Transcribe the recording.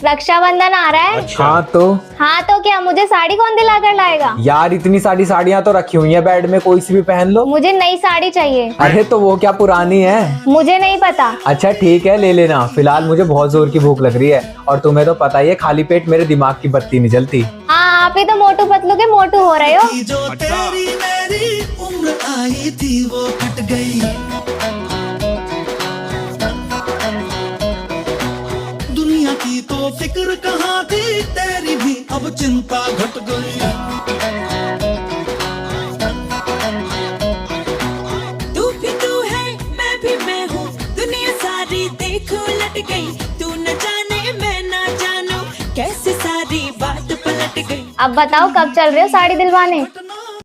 रक्षाबंधन आ रहा है। अच्छा। हाँ तो क्या, मुझे साड़ी कौन दिला कर लाएगा? यार इतनी सारी साड़ियाँ तो रखी हुई हैं बेड में, कोई सी भी पहन लो। मुझे नई साड़ी चाहिए। अरे तो वो क्या पुरानी है? मुझे नहीं पता। अच्छा ठीक है, ले लेना। फिलहाल मुझे बहुत जोर की भूख लग रही है और तुम्हें तो पता ही है, खाली पेट मेरे दिमाग की बत्ती नहीं जलती। हाँ आप ही तो मोटू पतलू के मोटू हो रहे हो। जो तेरी मेरी उम्र आई थी वो कट गई, दुनिया की तो फिक्र कहाँ थी, तेरी भी अब चिंता घट गई। तू भी तू है, मैं भी मैं हूँ, दुनिया सारी देखो लट गई। तू न जाने मैं ना जानू, कैसे सारी बात पलट गई। अब बताओ कब चल रहे हो साड़ी दिलवाने?